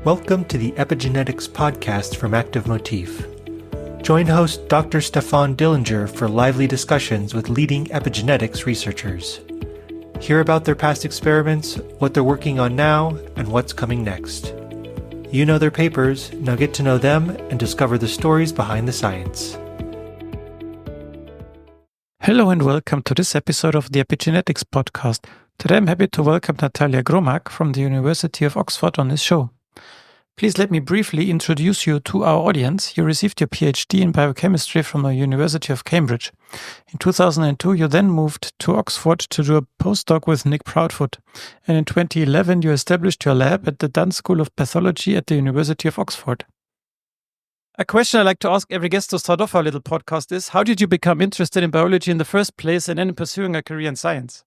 Welcome to the Epigenetics Podcast from Active Motif. Join host Dr. Stefan Dillinger for lively discussions with leading epigenetics researchers. Hear about their past experiments, what they're working on now, and what's coming next. You know their papers, now get to know them and discover the stories behind the science. Hello and welcome to this episode of the Epigenetics Podcast. Today I'm happy to welcome Natalia Gromak from the University of Oxford on this show. Please let me briefly introduce you to our audience. You received your PhD in biochemistry from the University of Cambridge. In 2002, you then moved to Oxford to do a postdoc with Nick Proudfoot. And in 2011, you established your lab at the Dunn School of Pathology at the University of Oxford. A question I like to ask every guest to start off our little podcast is, how did you become interested in biology in the first place and then pursuing a career in science?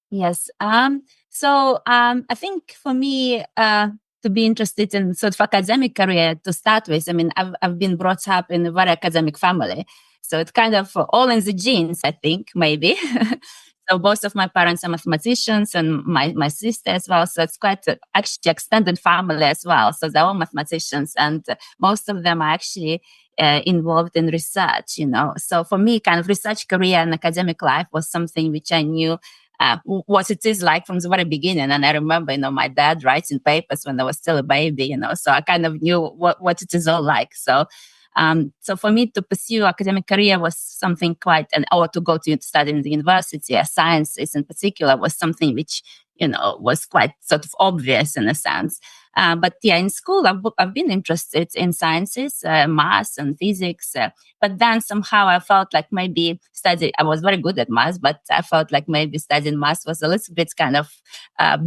Yes. So I think for me, to be interested in sort of academic career to start with, I've been brought up in a very academic family. So it's kind of all in the genes, I think, maybe. So both of my parents are mathematicians and my sister as well. So it's quite actually extended family as well. So they're all mathematicians and most of them are actually involved in research, So for me, kind of research career and academic life was something which I knew what it is like from the very beginning. And I remember, my dad writing papers when I was still a baby, so I kind of knew what it is all like. So for me to pursue academic career was something or to go to study in the university, sciences in particular was something which, was quite sort of obvious in a sense. But in school, I've been interested in sciences, maths and physics. But then somehow I felt like maybe I was very good at maths, but I felt like maybe studying maths was a little bit kind of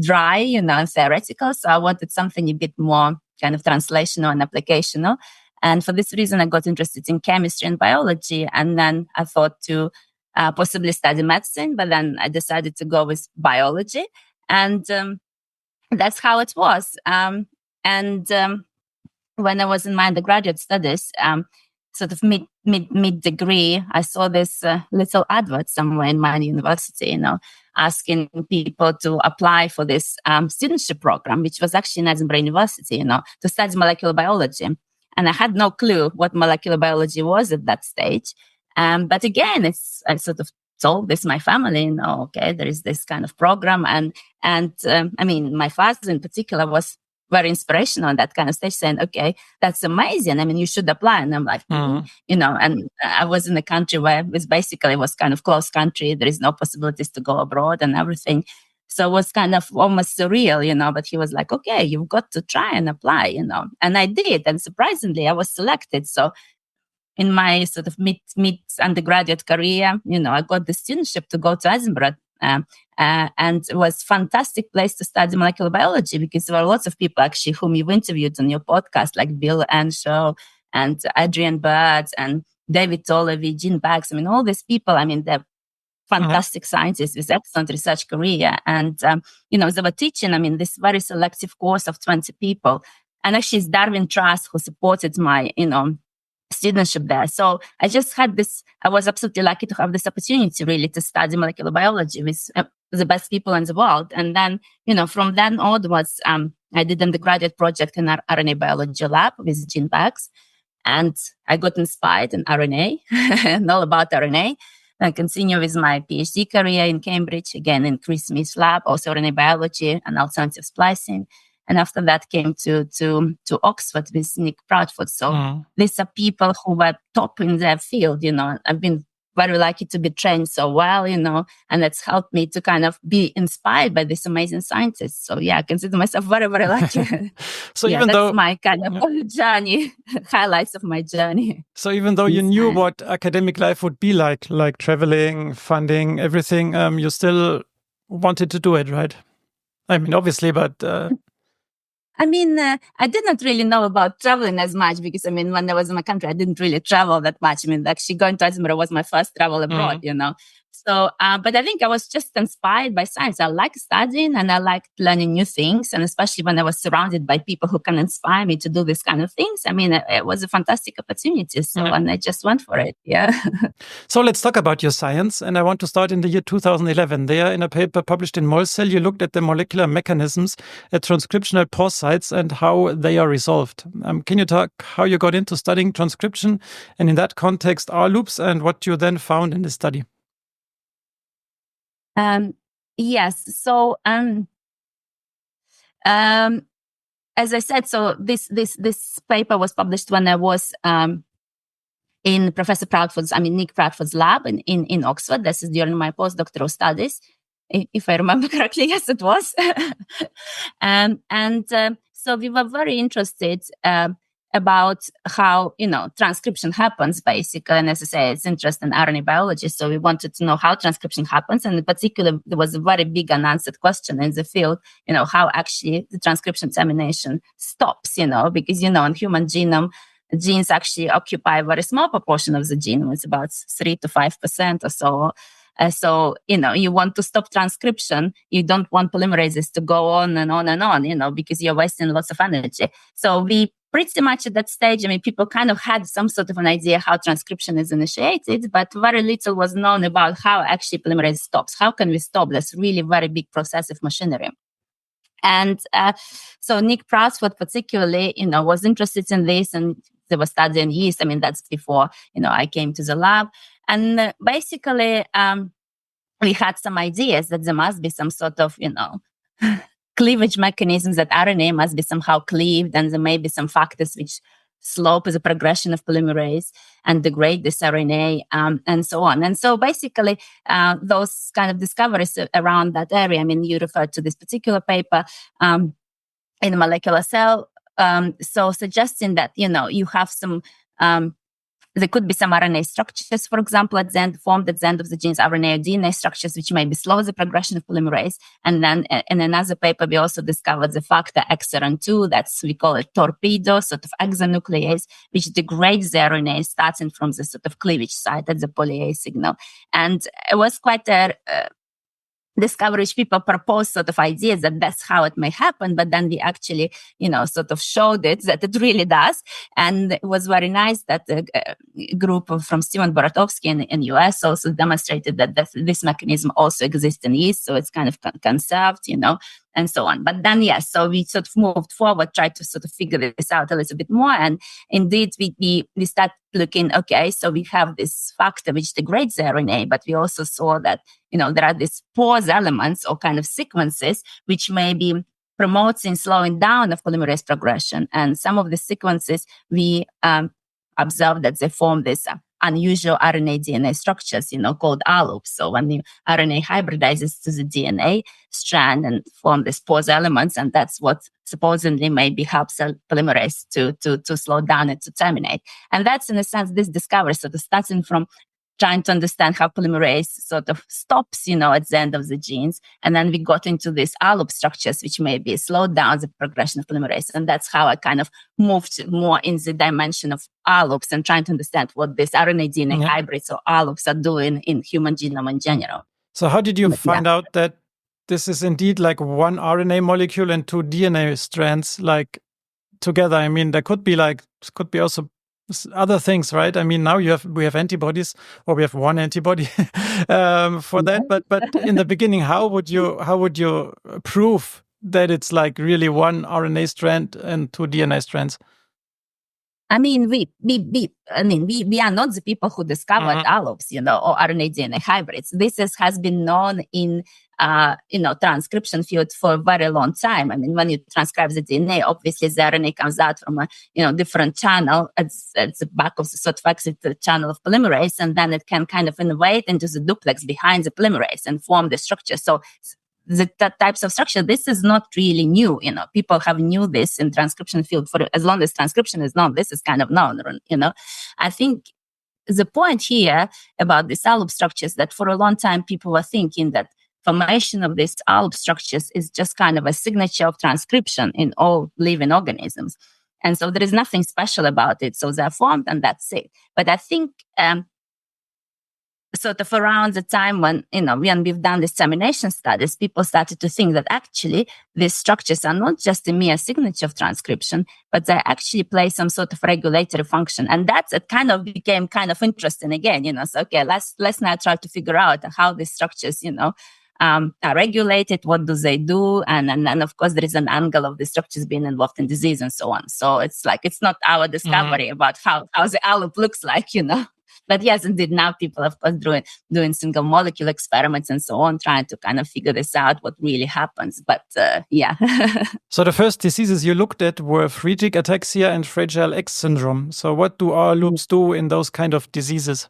dry, and theoretical. So I wanted something a bit more kind of translational and applicational. And for this reason, I got interested in chemistry and biology. And then I thought to possibly study medicine, but then I decided to go with biology. And that's how it was. When I was in my undergraduate studies, sort of mid-degree, I saw this little advert somewhere in my university, asking people to apply for this studentship program, which was actually in Edinburgh University, to study molecular biology. And I had no clue what molecular biology was at that stage. But again, I sort of told this my family, okay, there is this kind of program. And my father in particular was very inspirational on that kind of stage, saying, okay, that's amazing. You should apply. And I'm like, and I was in a country where it was kind of closed country. There is no possibilities to go abroad and everything. So it was kind of almost surreal, but he was like, okay, you've got to try and apply, and I did. And surprisingly, I was selected. So in my sort of mid undergraduate career, I got the studentship to go to Edinburgh. And it was a fantastic place to study molecular biology because there were lots of people actually whom you've interviewed on your podcast, like Bill Anshaw and Adrian Bird and David Tollevy, Jean Baggs. All these people, they're fantastic scientists with excellent research career. And, they were teaching, this very selective course of 20 people. And actually it's Darwin Trust who supported my, studentship there. So I just had I was absolutely lucky to have this opportunity really to study molecular biology with the best people in the world. And then, from then onwards, I did an undergraduate project in our RNA biology lab with Jean Baggs. And I got inspired in RNA and all about RNA. I continue with my PhD career in Cambridge, again in Chris Smith's lab, also RNA biology and alternative splicing. And after that came to Oxford with Nick Proudfoot. So these are people who were top in their field, I've been very lucky to be trained so well, and that's helped me to kind of be inspired by these amazing scientists. So I consider myself very, very lucky. So even though my kind of journey, highlights of my journey. So even though you knew what academic life would be like traveling, funding, everything, you still wanted to do it, right? Obviously, but... I did not really know about traveling as much because, when I was in my country, I didn't really travel that much. Actually going to Edinburgh was my first travel abroad, So, but I think I was just inspired by science. I like studying and I like learning new things. And especially when I was surrounded by people who can inspire me to do this kind of things. I mean, it was a fantastic opportunity. So, and I just went for it. Yeah. So let's talk about your science. And I want to start in the year 2011. There, in a paper published in Cell, you looked at the molecular mechanisms at transcriptional pause sites and how they are resolved. Can you talk how you got into studying transcription and in that context, R loops, and what you then found in the study? Yes. So, as I said, so this paper was published when I was in Professor Nick Proudfoot's lab in Oxford. This is during my postdoctoral studies, if I remember correctly. Yes, it was. So we were very interested about how, transcription happens, basically. And as I say, it's interest in RNA biology. So we wanted to know how transcription happens. And in particular, there was a very big unanswered question in the field, how actually the transcription termination stops, because, in human genome, genes actually occupy a very small proportion of the genome. It's about 3 to 5% or so. So, you want to stop transcription. You don't want polymerases to go on and on and on, because you're wasting lots of energy. So we pretty much at that stage, people kind of had some sort of an idea how transcription is initiated, but very little was known about how actually polymerase stops. How can we stop this really very big process of machinery? And so Nick Proudfoot particularly, was interested in this, and they were studying yeast. That's before, I came to the lab. And basically, we had some ideas that there must be some sort of, cleavage mechanisms, that RNA must be somehow cleaved, and there may be some factors which slope the progression of polymerase and degrade this RNA, and so on. And so basically, those kind of discoveries around that area, you referred to this particular paper in Molecular Cell, so suggesting that, you have some, there could be some RNA structures, for example, formed at the end of the genes, RNA or DNA structures, which maybe slow the progression of polymerase. And then in another paper, we also discovered the factor XRN2, we call it torpedo, sort of exonuclease, which degrades the RNA starting from the sort of cleavage site at the poly A signal. And it was quite a discovery which people proposed sort of ideas that that's how it may happen, but then we actually, sort of showed it that it really does. And it was very nice that a group from Steven Boratowski in US also demonstrated that this mechanism also exists in yeast, so it's kind of conserved, and so on. But then, yes, so we sort of moved forward, tried to sort of figure this out a little bit more. And indeed, we start looking, okay, so we have this factor which degrades the RNA, but we also saw that, there are these pause elements or kind of sequences which may be promoting slowing down of polymerase progression. And some of the sequences we observed that they form this unusual RNA DNA structures, called R loops. So when the RNA hybridizes to the DNA strand and form these pause elements, and that's what supposedly maybe helps polymerase to slow down and to terminate. And that's, in a sense, this discovery sort of starting from trying to understand how polymerase sort of stops, at the end of the genes. And then we got into these R loop structures, which maybe slow down the progression of polymerase. And that's how I kind of moved more in the dimension of R loops and trying to understand what these RNA DNA hybrids or R loops are doing in human genome in general. So how did you find out that this is indeed like one RNA molecule and two DNA strands like together? There could be also other things, right? Now we have antibodies, or we have one antibody for that. But in the beginning, how would you prove that it's like really one RNA strand and two DNA strands? We are not the people who discovered R loops, or RNA DNA hybrids. This has been known in transcription field for a very long time. When you transcribe the DNA, obviously the RNA comes out from a different channel at the back of the sort of exit channel of polymerase, and then it can kind of innovate into the duplex behind the polymerase and form the structure. So the types of structure, this is not really new. People have knew this in transcription field for as long as transcription is known. This is kind of known. I think the point here about these R loop structures that for a long time people were thinking that formation of these R loop structures is just kind of a signature of transcription in all living organisms, and so there is nothing special about it. So they're formed, and that's it. But I think sort of around the time when we've done these termination studies, people started to think that actually these structures are not just a mere signature of transcription, but they actually play some sort of regulatory function. And it kind of became kind of interesting again, so, okay, let's now try to figure out how these structures, are regulated, what do they do? And of course, there is an angle of the structures being involved in disease and so on. So it's not our discovery about how the allope looks like, But yes, indeed, now people, of course, doing single molecule experiments and so on, trying to kind of figure this out, what really happens. But yeah. So the first diseases you looked at were Friedrich ataxia and Fragile X syndrome. So what do our loops do in those kind of diseases?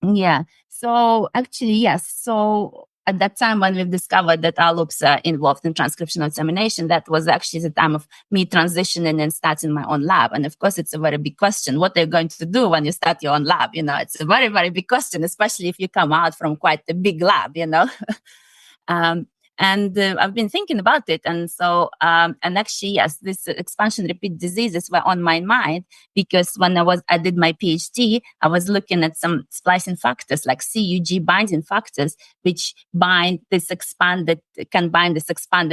Yeah. So actually, yes. So at that time when we've discovered that our loops are involved in transcriptional termination, that was actually the time of me transitioning and starting my own lab. And of course, it's a very big question. What are you going to do when you start your own lab? It's a very, very big question, especially if you come out from quite a big lab, And I've been thinking about it. And so, and actually, yes, this expansion repeat diseases were on my mind because when I did my PhD, I was looking at some splicing factors like CUG binding factors, which can bind this expanded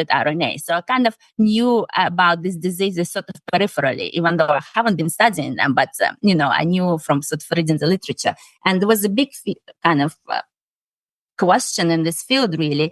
RNA. So I kind of knew about these diseases sort of peripherally, even though I haven't been studying them, but, I knew from sort of reading the literature. And there was a big kind of question in this field, really.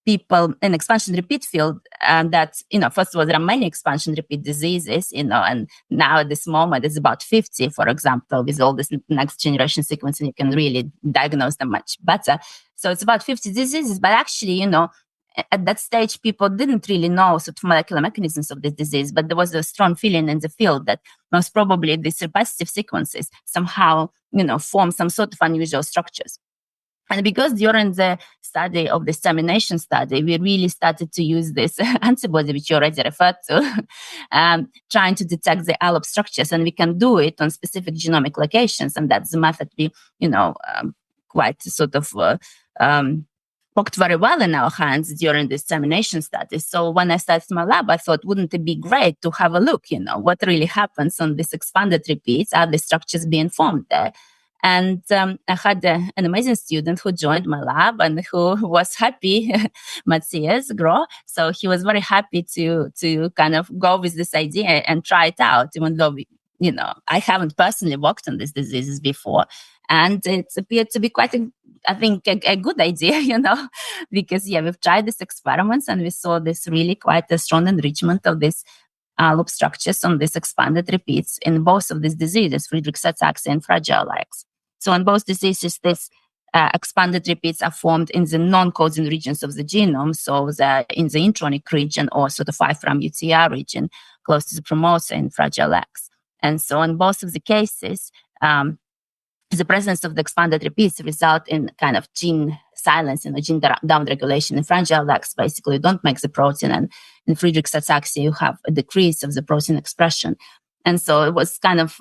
People in expansion repeat field, that, first of all, there are many expansion repeat diseases, and now at this moment it's about 50, for example, with all this next generation sequencing, you can really diagnose them much better. So it's about 50 diseases, but actually, at that stage, people didn't really know sort of molecular mechanisms of this disease, but there was a strong feeling in the field that most probably these repetitive sequences somehow, form some sort of unusual structures. And because during the study of this termination study, we really started to use this antibody, which you already referred to, trying to detect the allope structures. And we can do it on specific genomic locations. And that's the method we, quite sort of worked very well in our hands during this termination study. So when I started my lab, I thought, wouldn't it be great to have a look, what really happens on these expanded repeats? Are the structures being formed there? And I had an amazing student who joined my lab and who was happy, Matthias Gro. So he was very happy to kind of go with this idea and try it out, even though, I haven't personally worked on these diseases before. And it's appeared to be quite, a good idea, because, we've tried these experiments and we saw this really quite a strong enrichment of this allope structures on these expanded repeats in both of these diseases, Friedrich's ataxia and Fragile X. So in both diseases, these expanded repeats are formed in the non-coding regions of the genome, so they're in the intronic region or sort of 5' UTR region, close to the promoter in Fragile X. And so in both of the cases, the presence of the expanded repeats result in kind of gene silence and gene downregulation. In Fragile X, basically, you don't make the protein, and in Friedrich's ataxia, you have a decrease of the protein expression. And so it was kind of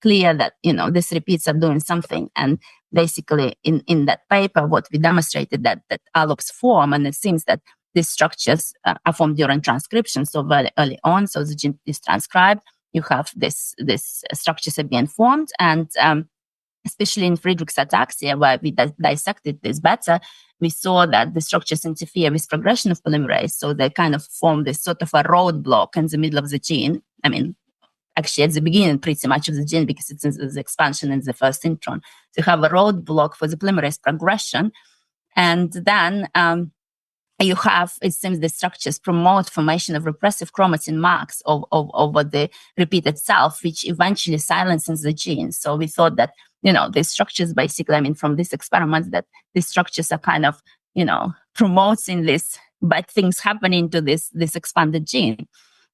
clear that, these repeats are doing something. And basically in that paper, what we demonstrated that allopes form, and it seems that these structures are formed during transcription. So very early on, so the gene is transcribed, you have this structures are being formed. And especially in Friedrich's ataxia, where we dissected this better, we saw that the structures interfere with progression of polymerase. So they kind of form this sort of a roadblock in the middle of the gene. Actually, at the beginning, pretty much of the gene, because it's in the expansion in the first intron. So you have a roadblock for the polymerase progression. And then you have, it seems the structures promote formation of repressive chromatin marks over the repeat itself, which eventually silences the gene. So we thought that, these structures basically, from this experiment, that these structures are kind of, promoting this bad things happening to this expanded gene.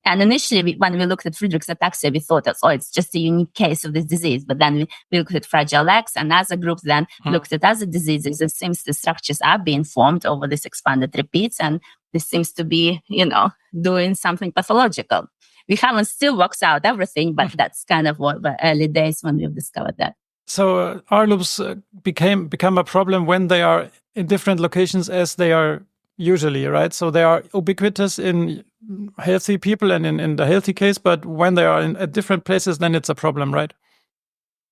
And initially, when we looked at Friedrich's ataxia, we thought, it's just a unique case of this disease. But then we looked at Fragile X, and other groups then looked at other diseases. It seems the structures are being formed over this expanded repeats, and this seems to be, doing something pathological. We haven't still worked out everything, but that's kind of what the early days when we've discovered that. So R loops become a problem when they are in different locations as they are usually, right? So they are ubiquitous in healthy people and in the healthy case, but when they are at different places, then it's a problem, right?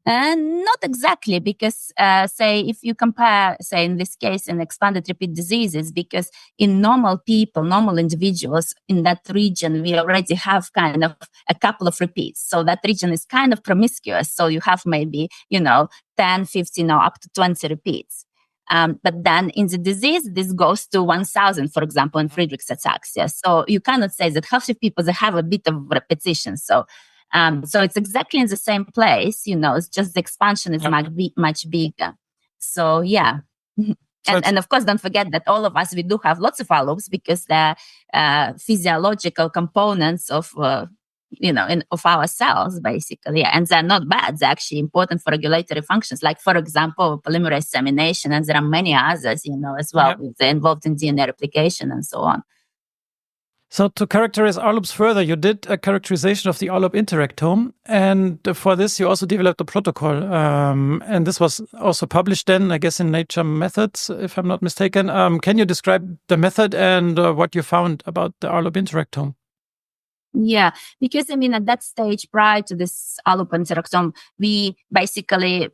And not exactly, because say if you compare, say in this case, in expanded repeat diseases, because in normal people, normal individuals in that region, we already have kind of a couple of repeats. So that region is kind of promiscuous. So you have maybe, 10, 15 or up to 20 repeats. But then in the disease, this goes to 1,000, for example, in Friedrich's ataxia. So you cannot say that healthy people, they have a bit of repetition. So it's exactly in the same place, it's just the expansion is much bigger. So, yeah. And of course, don't forget that all of us, we do have lots of allops because they're physiological components of, of our cells, basically. And they're not bad. They're actually important for regulatory functions, like, for example, polymerase termination. And there are many others, as well. Yeah. They're involved in DNA replication and so on. So to characterize allops further, you did a characterization of the allop interactome. And for this, you also developed a protocol. And this was also published then, I guess, in Nature Methods, if I'm not mistaken. Can you describe the method and what you found about the allop interactome? Yeah, because, at that stage, prior to this allop interactome, we basically...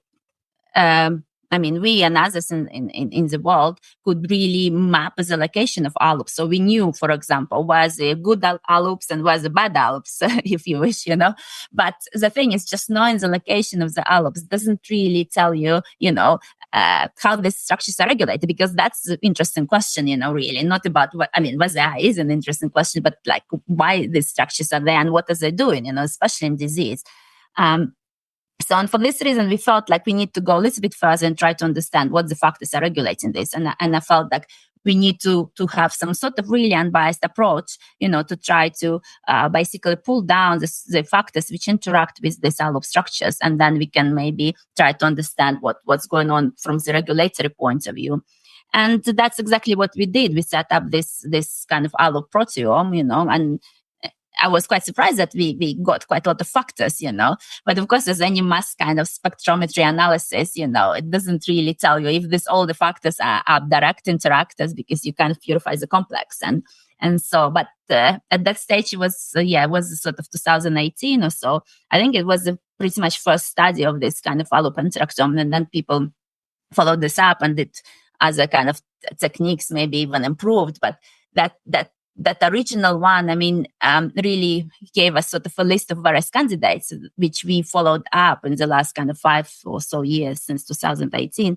we and others in the world could really map the location of allops. So we knew, for example, was the good allops and was the bad allops, if you wish, But the thing is, just knowing the location of the allops doesn't really tell you, how these structures are regulated, because that's the interesting question, really. Not about whether there is an interesting question, but like why these structures are there and what are they doing, especially in disease. So, and for this reason, we felt like we need to go a little bit further and try to understand what the factors are regulating this. And I felt like we need to have some sort of really unbiased approach, to try to basically pull down the factors which interact with these allop structures. And then we can maybe try to understand what's going on from the regulatory point of view. And that's exactly what we did. We set up this kind of allop proteome, and I was quite surprised that we got quite a lot of factors, But of course, as any mass kind of spectrometry analysis, it doesn't really tell you if all the factors are direct interactors, because you kind of purify the complex. And so, but at that stage, it was sort of 2018 or so. I think it was the pretty much first study of this kind of allop interactome. And then people followed this up and did other kind of techniques, maybe even improved. But that original one, really gave us sort of a list of various candidates, which we followed up in the last kind of 5 or so years since 2018.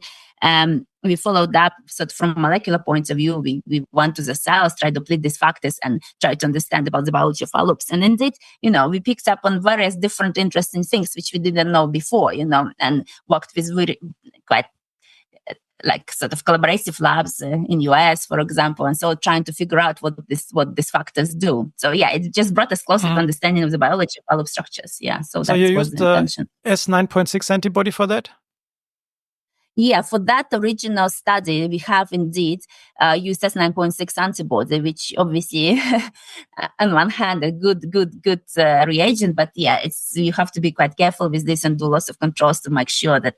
We followed up sort of from a molecular point of view. We went to the cells, tried to deplete these factors and tried to understand about the biology of allops. And indeed, we picked up on various different interesting things which we didn't know before, and worked with quite like sort of collaborative labs in US, for example, and so trying to figure out what these factors do. So yeah, it just brought us closer to understanding of the biology of allop structures. Yeah, so that you was used the intention. S9.6 antibody for that? Yeah, for that original study, we have indeed used S9.6 antibody, which obviously, on one hand, a good reagent, but yeah, you have to be quite careful with this and do lots of controls to make sure that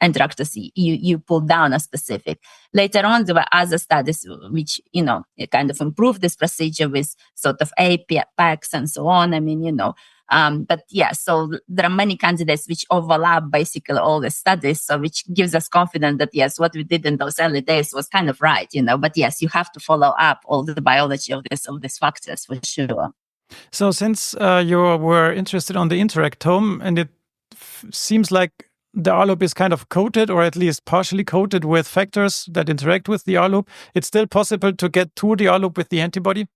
interactors you pull down are specific. Later on, there were other studies which, kind of improved this procedure with sort of APEX and so on. But yeah, so there are many candidates which overlap basically all the studies, so which gives us confidence that yes, what we did in those early days was kind of right, But yes, you have to follow up all the biology of these factors for sure. So since you were interested on the interactome, and it seems like the allop is kind of coated, or at least partially coated with factors that interact with the allop, it's still possible to get to the allop with the antibody?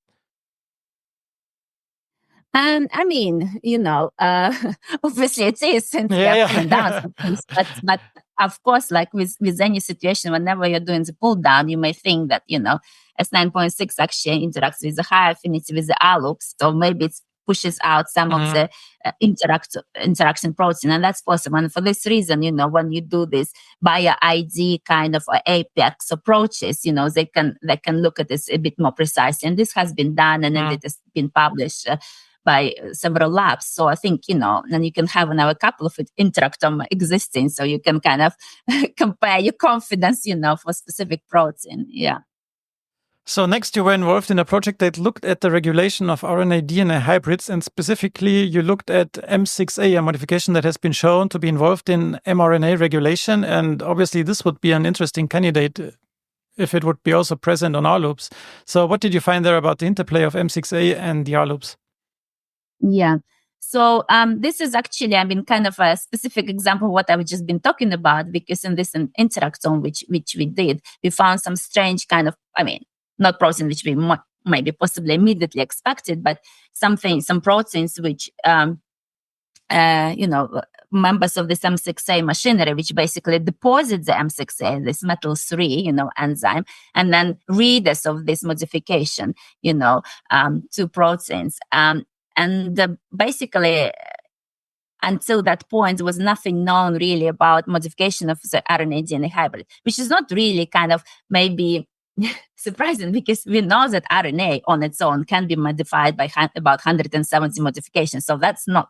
Obviously it is, since we are pulling down some things. But of course, like with any situation, whenever you're doing the pull down, you may think that, S9.6 actually interacts with the high affinity with the allops. So maybe it pushes out some of the interaction protein, and that's possible. And for this reason, when you do this bio-ID kind of APEX approaches, they can look at this a bit more precisely. And this has been done, and it has been published by several labs. So I think, and you can have now a couple of interactome existing, so you can kind of compare your confidence, for specific protein. Yeah. So next you were involved in a project that looked at the regulation of RNA-DNA hybrids, and specifically you looked at M6A, a modification that has been shown to be involved in mRNA regulation. And obviously this would be an interesting candidate if it would be also present on R loops. So what did you find there about the interplay of M6A and the R loops? Yeah. So this is actually, kind of a specific example of what I've just been talking about, because in this interactome, which we did, we found some strange kind of, not protein which we maybe possibly immediately expected, but some proteins which, members of this M6A machinery, which basically deposits the M6A, this metal 3, enzyme, and then readers of this modification, to proteins. Basically, until that point, there was nothing known really about modification of the RNA DNA hybrid, which is not really kind of maybe surprising, because we know that RNA on its own can be modified by about 170 modifications. So that's not,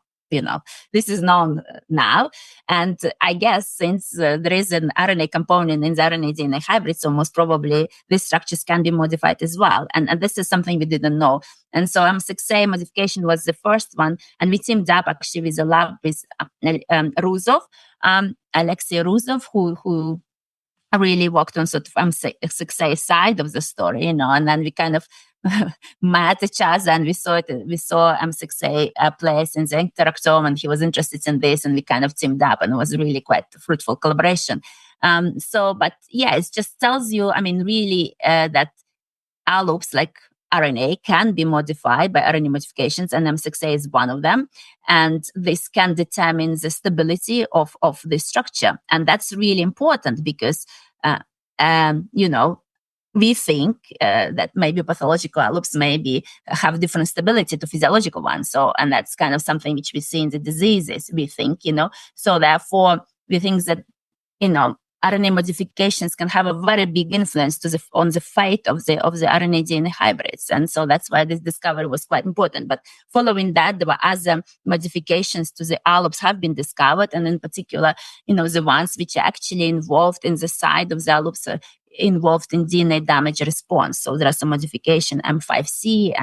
this is known now. And I guess since there is an RNA component in the RNA DNA hybrid, so most probably these structures can be modified as well. And this is something we didn't know. And so M6A modification was the first one. And we teamed up actually with a lab with Ruzov, Alexei Ruzov, who really worked on sort of M6A side of the story, and then we kind of met each other, and we saw M6A place in the interactome, and he was interested in this, and we kind of teamed up, and it was really quite a fruitful collaboration. But yeah, it just tells you, really that R loops like RNA can be modified by RNA modifications, and M6A is one of them. And this can determine the stability of the structure. And that's really important because, we think that maybe pathological R loops maybe have different stability to physiological ones. So, and that's kind of something which we see in the diseases, we think, So therefore, we think that, RNA modifications can have a very big influence on the fate of the RNA DNA hybrids. And so that's why this discovery was quite important. But following that, there were other modifications to the R loops have been discovered. And in particular, the ones which are actually involved in the side of the R loops involved in DNA damage response. So there are some modification, M5C,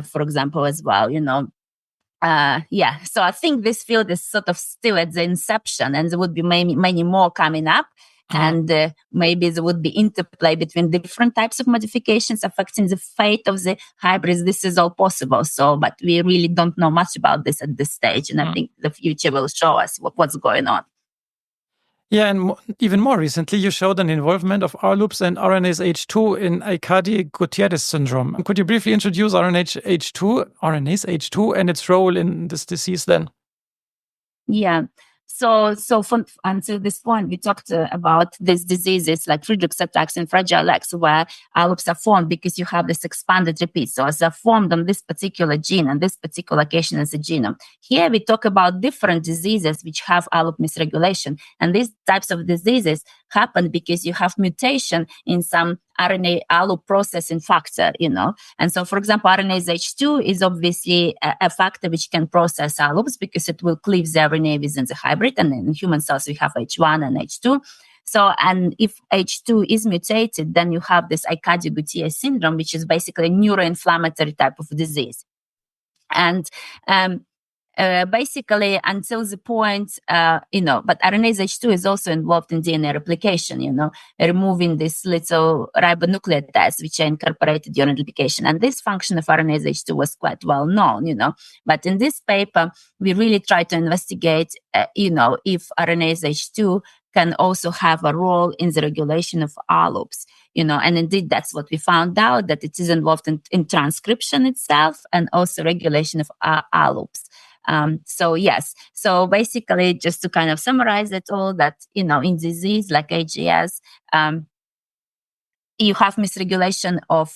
for example, as well, So I think this field is sort of still at the inception, and there would be many more coming up. And maybe there would be interplay between different types of modifications affecting the fate of the hybrids. This is all possible. So, but we really don't know much about this at this stage. And I think the future will show us what's going on. Yeah, and even more recently, you showed an involvement of R loops and RNase H2 in Aicardi-Goutieres syndrome. Could you briefly introduce RNase H2 and its role in this disease then? Yeah. So until this point, we talked about these diseases like Friedrich's ataxia and Fragile X, where R loops are formed because you have this expanded repeat. So as they're formed on this particular gene and this particular location in the genome. Here we talk about different diseases which have R loop misregulation. And these types of diseases happen because you have mutation in some RNA R loop processing factor, And so, for example, RNase H2 is obviously a factor which can process R loops because it will cleave the RNA within the hybrid. And in human cells, we have H1 and H2. So, and if H2 is mutated, then you have this Aicardi-Goutieres syndrome, which is basically a neuroinflammatory type of disease. And basically until the point, but RNase H2 is also involved in DNA replication, removing these little ribonucleotides which are incorporated during replication. And this function of RNase H2 was quite well known, But in this paper, we really try to investigate, if RNase H2 can also have a role in the regulation of R loops, and indeed that's what we found out, that it is involved in transcription itself and also regulation of R loops. So basically, just to kind of summarize it all, that, in disease like AGS, you have misregulation of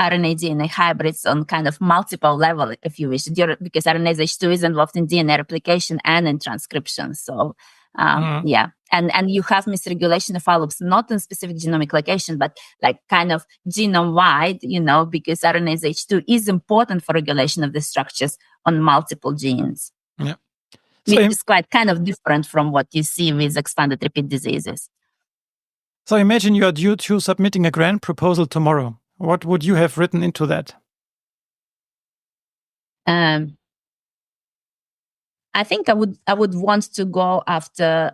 RNA DNA hybrids on kind of multiple level, if you wish, because RNase H2 is involved in DNA replication and in transcription. So, and you have misregulation of R loops, not in specific genomic location, but like kind of genome-wide, because RNase H2 is important for regulation of the structures on multiple genes. Yeah. Which is quite kind of different from what you see with expanded repeat diseases. So imagine you are due to submitting a grant proposal tomorrow. What would you have written into that? I think I would want to go after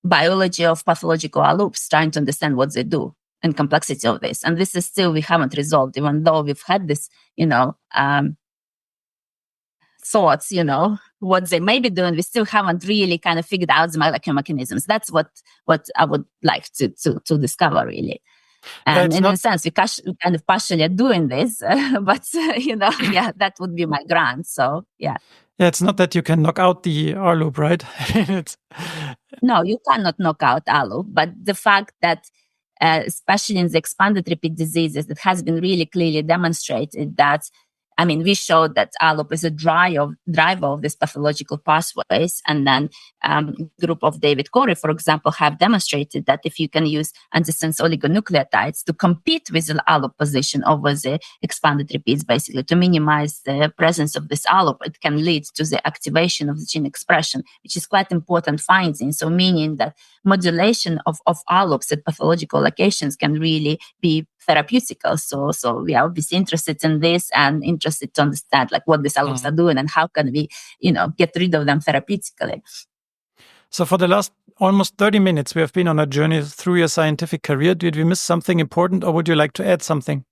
biology of pathological loops, trying to understand what they do and complexity of this. And this is still, we haven't resolved, even though we've had this, thoughts, what they may be doing, we still haven't really kind of figured out the molecular mechanisms. That's what I would like to discover, really. And in a sense, we kind of partially are doing this, but, that would be my grant. So, yeah. Yeah, it's not that you can knock out the R loop, right? No, you cannot knock out R loop, but the fact that, especially in the expanded repeat diseases, it has been really clearly demonstrated that, we showed that R loop is a driver of these pathological pathways. And then group of David Corey, for example, have demonstrated that if you can use antisense oligonucleotides to compete with the R loop position over the expanded repeats, basically to minimize the presence of this R loop, it can lead to the activation of the gene expression, which is quite important finding. So meaning that modulation of R loops at pathological locations can really be therapeutical. So we are obviously interested in this and interested to understand what these R loops are doing and how can we, get rid of them therapeutically. So for the last almost 30 minutes, we have been on a journey through your scientific career. Did we miss something important, or would you like to add something?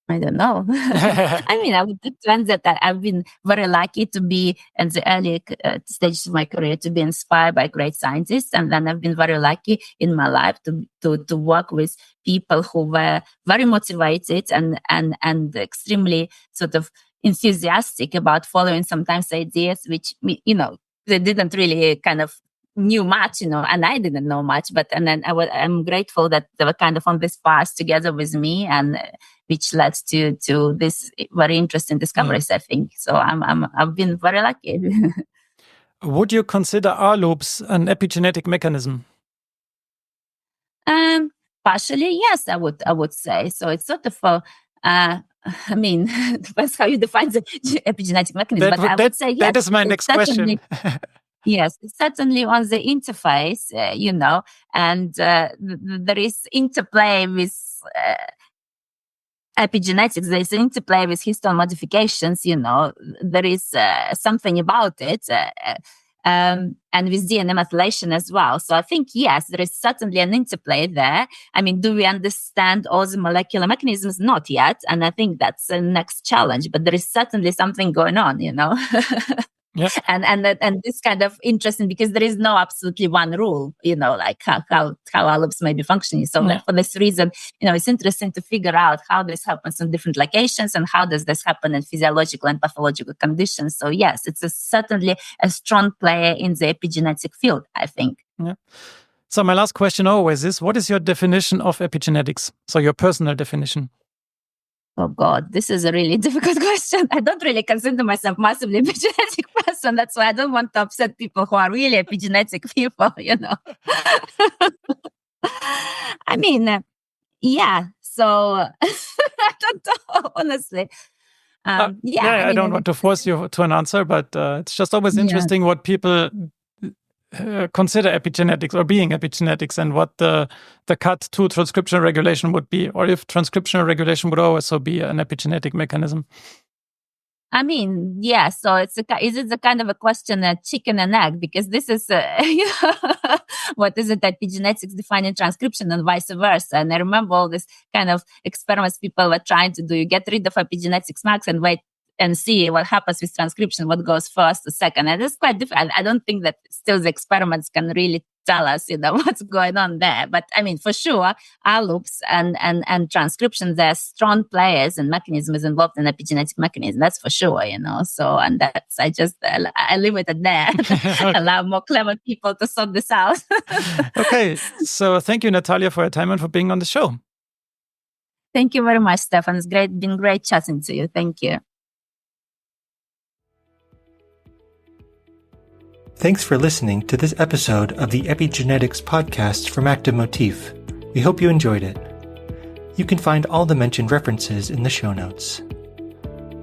I don't know. I would defend that I've been very lucky to be in the early stages of my career to be inspired by great scientists. And then I've been very lucky in my life to work with people who were very motivated and extremely sort of enthusiastic about following sometimes ideas which, they didn't really kind of knew much, and I didn't know much, but I'm grateful that they were kind of on this path together with me, and which led to this very interesting discoveries, I think. So I've been very lucky. Would you consider R loops an epigenetic mechanism? Partially, yes, I would say. So it's sort of depends how you define the epigenetic mechanism. I would say yes. That is my next question. Yes, certainly on the interface, and there is interplay with epigenetics. There is interplay with histone modifications. There is something about it, and with DNA methylation as well. So I think, yes, there is certainly an interplay there. Do we understand all the molecular mechanisms? Not yet. And I think that's the next challenge, but there is certainly something going on, Yeah. And this kind of interesting because there is no absolutely one rule, how R loops may be functioning. So for this reason, it's interesting to figure out how this happens in different locations and how does this happen in physiological and pathological conditions. So yes, it's certainly a strong player in the epigenetic field, I think. Yeah. So my last question always is, what is your definition of epigenetics? So your personal definition. Oh God, this is a really difficult question. I don't really consider myself massively epigenetic person. That's why I don't want to upset people who are really epigenetic people, yeah. So I don't know, honestly. I don't want to force you to an answer, but it's just always interesting what people consider epigenetics or being epigenetics and what the cut to transcriptional regulation would be, or if transcriptional regulation would also be an epigenetic mechanism. Yeah, so is it the kind of a question, chicken and egg? Because this is, what is it, epigenetics defining transcription and vice versa. And I remember all this kind of experiments people were trying to do. You get rid of epigenetics marks and wait and see what happens with transcription, what goes first or second. And it's quite different. I don't think that still the experiments can really tell us, what's going on there. But for sure, R loops and transcription, they're strong players and mechanisms involved in epigenetic mechanism. That's for sure, So, and that's, I leave it at there. Allow more clever people to sort this out. Okay. So thank you, Natalia, for your time and for being on the show. Thank you very much, Stefan. It's been great chatting to you. Thank you. Thanks for listening to this episode of the Epigenetics Podcast from Active Motif. We hope you enjoyed it. You can find all the mentioned references in the show notes.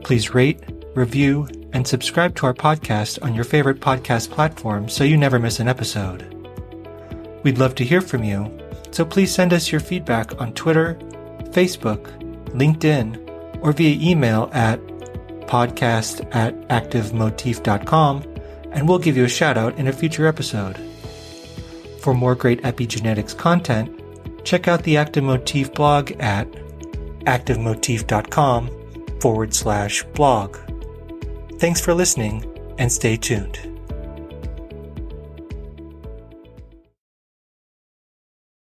Please rate, review, and subscribe to our podcast on your favorite podcast platform so you never miss an episode. We'd love to hear from you, so please send us your feedback on Twitter, Facebook, LinkedIn, or via email at podcast@activemotif.com, and we'll give you a shout out in a future episode. For more great epigenetics content, check out the Active Motif blog at activemotif.com/blog. Thanks for listening, and stay tuned.